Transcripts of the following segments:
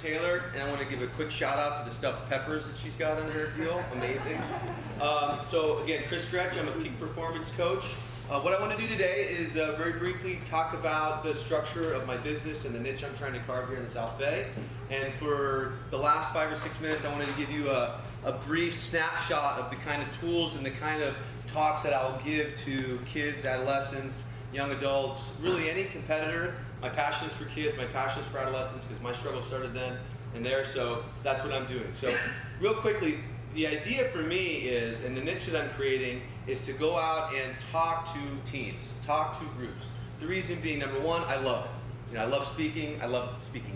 Taylor, and I want to give a quick shout out to the stuffed peppers that she's got in her deal. Amazing. So again, Chris Stretch, I'm a peak performance coach. What I want to do today is very briefly talk about the structure of my business and the niche I'm trying to carve here in the South Bay. And for the last 5 or 6 minutes, I wanted to give you a brief snapshot of the kind of tools and the kind of talks that I'll give to kids, adolescents, young adults, really any competitor. My passion is for kids, my passion is for adolescents, because my struggle started then and there, so that's what I'm doing. So real quickly, the idea for me is, and the niche that I'm creating, is to go out and talk to teams, talk to groups. The reason being, number one, I love it. You know, I love speaking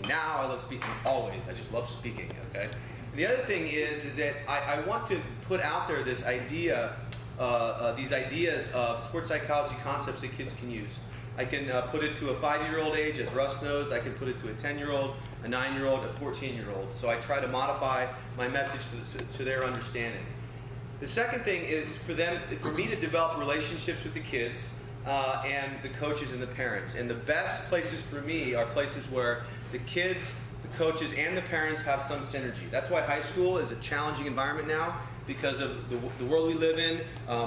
now, I love speaking always. I just love speaking, okay? And the other thing is that I want to put out there this idea, these ideas of sports psychology concepts that kids can use. I can put it to a 5-year-old age, as Russ knows. I can put it to a 10-year-old, a 9-year-old, a 14-year-old. So I try to modify my message to their understanding. The second thing is for me to develop relationships with the kids and the coaches and the parents. And the best places for me are places where the kids, the coaches, and the parents have some synergy. That's why high school is a challenging environment now, because of the world we live in.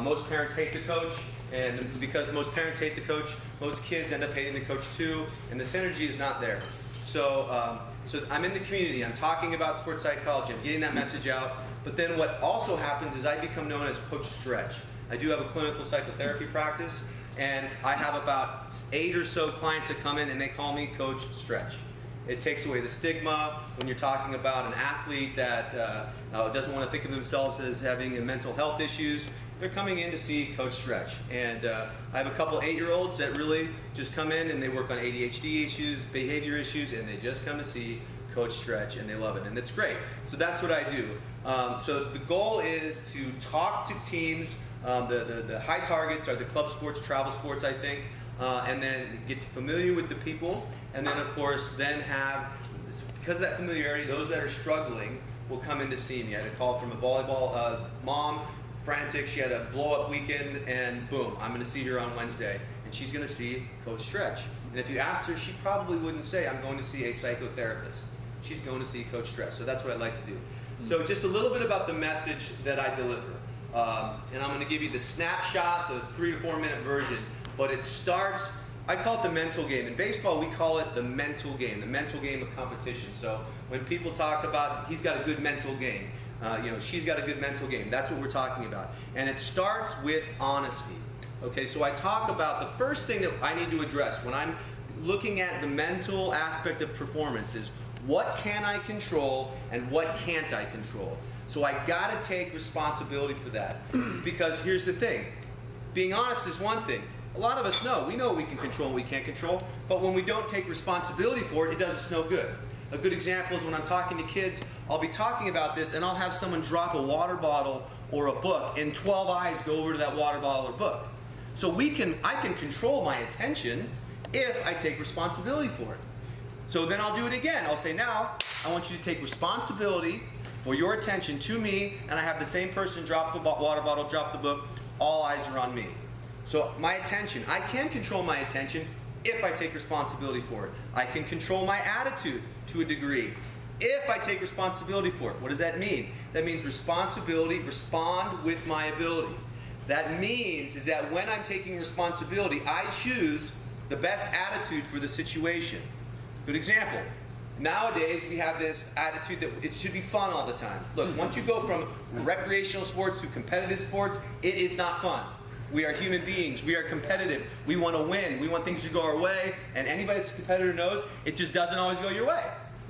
Most parents hate the coach, and because most parents hate the coach, most kids end up hating the coach too, and the synergy is not there. So, so I'm in the community, I'm talking about sports psychology, I'm getting that message out, but then what also happens is I become known as Coach Stretch. I do have a clinical psychotherapy practice, and I have about 8 or so clients that come in and they call me Coach Stretch. It takes away the stigma when you're talking about an athlete that doesn't want to think of themselves as having mental health issues. They're coming in to see Coach Stretch. And I have a couple 8-year-olds that really just come in and they work on ADHD issues, behavior issues, and they just come to see Coach Stretch and they love it. And it's great. So that's what I do. So the goal is to talk to teams. The high targets are the club sports, travel sports, I think. And then get familiar with the people, and then of course because of that familiarity, those that are struggling will come in to see me. I had a call from a volleyball mom, frantic, she had a blow-up weekend, and boom, I'm going to see her on Wednesday, and she's going to see Coach Stretch. And if you asked her, she probably wouldn't say, I'm going to see a psychotherapist. She's going to see Coach Stretch, so that's what I like to do. So just a little bit about the message that I deliver. And I'm going to give you the snapshot, the 3 to 4 minute version. But it starts, I call it the mental game. In baseball, we call it the mental game of competition. So when people talk about, he's got a good mental game, she's got a good mental game, that's what we're talking about. And it starts with honesty. Okay, so I talk about the first thing that I need to address when I'm looking at the mental aspect of performance is what can I control and what can't I control? So I gotta take responsibility for that. Because here's the thing, being honest is one thing. A lot of us know, we know what we can control and we can't control, but when we don't take responsibility for it, it does us no good. A good example is when I'm talking to kids, I'll be talking about this and I'll have someone drop a water bottle or a book and 12 eyes go over to that water bottle or book. So I can control my attention if I take responsibility for it. So then I'll do it again. I'll say, now, I want you to take responsibility for your attention to me, and I have the same person drop the water bottle, drop the book, all eyes are on me. So my attention, I can control my attention if I take responsibility for it. I can control my attitude to a degree if I take responsibility for it. What does that mean? That means responsibility, respond with my ability. That means is that when I'm taking responsibility, I choose the best attitude for the situation. Good example. Nowadays, we have this attitude that it should be fun all the time. Look, once you go from recreational sports to competitive sports, it is not fun. We are human beings. We are competitive. We want to win. We want things to go our way. And anybody that's a competitor knows it just doesn't always go your way.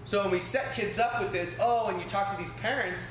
So when we set kids up with this, and you talk to these parents,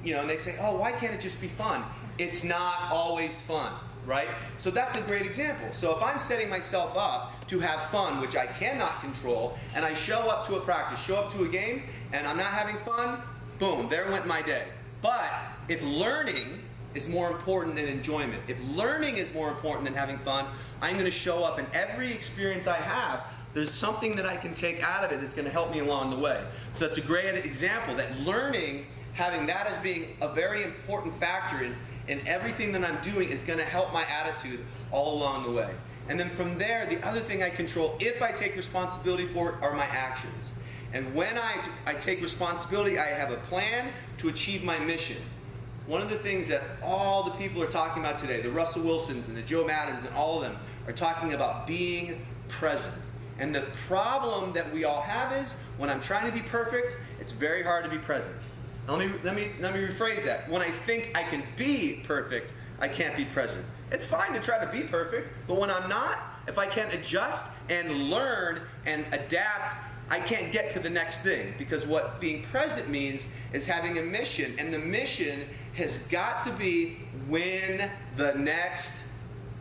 and they say, why can't it just be fun? It's not always fun, right? So that's a great example. So if I'm setting myself up to have fun, which I cannot control, and I show up to a practice, show up to a game, and I'm not having fun, boom, there went my day. But if learning is more important than enjoyment, if learning is more important than having fun, I'm going to show up, and every experience I have, there's something that I can take out of it that's going to help me along the way. So that's a great example, that learning, having that as being a very important factor in everything that I'm doing is going to help my attitude all along the way. And then from there, the other thing I control, if I take responsibility for it, are my actions. And when I take responsibility, I have a plan to achieve my mission. One of the things that all the people are talking about today, the Russell Wilsons and the Joe Maddens and all of them, are talking about being present. And the problem that we all have is, when I'm trying to be perfect, it's very hard to be present. Now let me rephrase that. When I think I can be perfect, I can't be present. It's fine to try to be perfect, but when I'm not, if I can't adjust and learn and adapt, I can't get to the next thing. Because what being present means is having a mission, and the mission has got to be win the next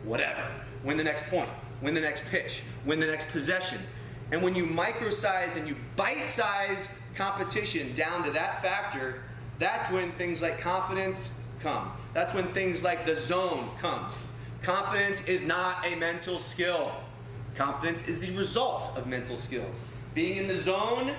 whatever. Win the next point, win the next pitch, win the next possession. And when you micro-size and you bite-size competition down to that factor, that's when things like confidence come. That's when things like the zone comes. Confidence is not a mental skill. Confidence is the result of mental skills. Being in the zone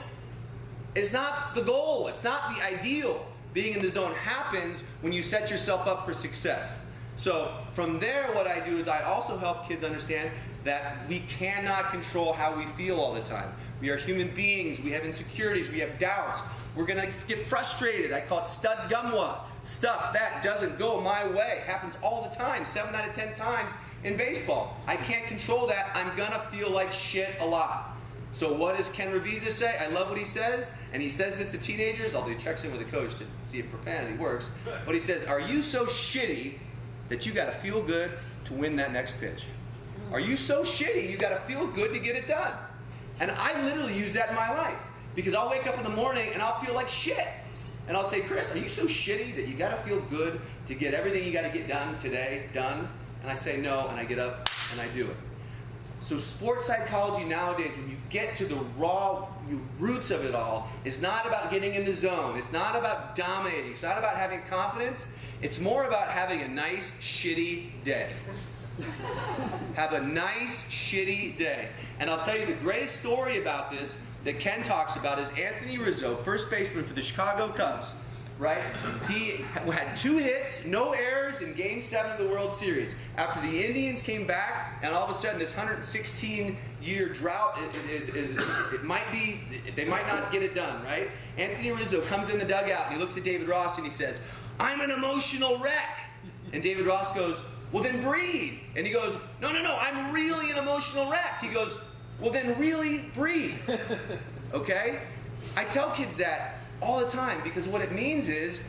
is not the goal. It's not the ideal. Being in the zone happens when you set yourself up for success. So from there, what I do is I also help kids understand that we cannot control how we feel all the time. We are human beings. We have insecurities. We have doubts. We're going to get frustrated. I call it stud gumwa. Stuff that doesn't go my way. Happens all the time, 7 out of 10 times in baseball. I can't control that. I'm going to feel like shit a lot. So what does Ken Ravizza say? I love what he says, and he says this to teenagers, although he checks in with a coach to see if profanity works. But he says, are you so shitty that you got to feel good to win that next pitch? Are you so shitty you got to feel good to get it done? And I literally use that in my life, because I'll wake up in the morning and I'll feel like shit. And I'll say, Chris, are you so shitty that you got to feel good to get everything you got to get done today done? And I say no, and I get up and I do it. So sports psychology nowadays, when you get to the raw roots of it all, is not about getting in the zone. It's not about dominating. It's not about having confidence. It's more about having a nice, shitty day. Have a nice, shitty day. And I'll tell you the greatest story about this that Ken talks about is Anthony Rizzo, first baseman for the Chicago Cubs, right? He had 2 hits, no errors in Game 7 of the World Series. After the Indians came back, and all of a sudden this 116-year drought it might be, they might not get it done, right? Anthony Rizzo comes in the dugout and he looks at David Ross and he says, I'm an emotional wreck. And David Ross goes, well then breathe. And he goes, no, I'm really an emotional wreck. He goes, well then really breathe. Okay? I tell kids that all the time, because what it means is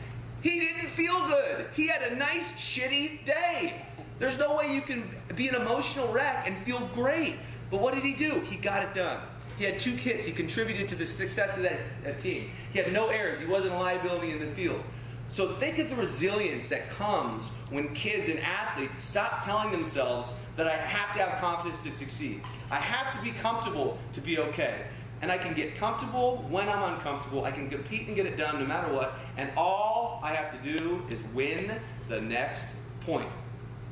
he didn't feel good. He had a nice shitty day. There's no way you can be an emotional wreck and feel great. But what did he do? He got it done. He had 2 hits. He contributed to the success of that team. He had no errors. He wasn't a liability in the field. So think of the resilience that comes when kids and athletes stop telling themselves that I have to have confidence to succeed. I have to be comfortable to be okay. And I can get comfortable when I'm uncomfortable. I can compete and get it done no matter what. And all I have to do is win the next point,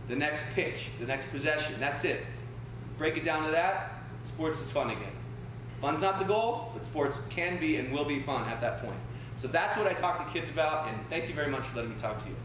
the next pitch, the next possession. That's it. Break it down to that, sports is fun again. Fun's not the goal, but sports can be and will be fun at that point. So that's what I talk to kids about, and thank you very much for letting me talk to you.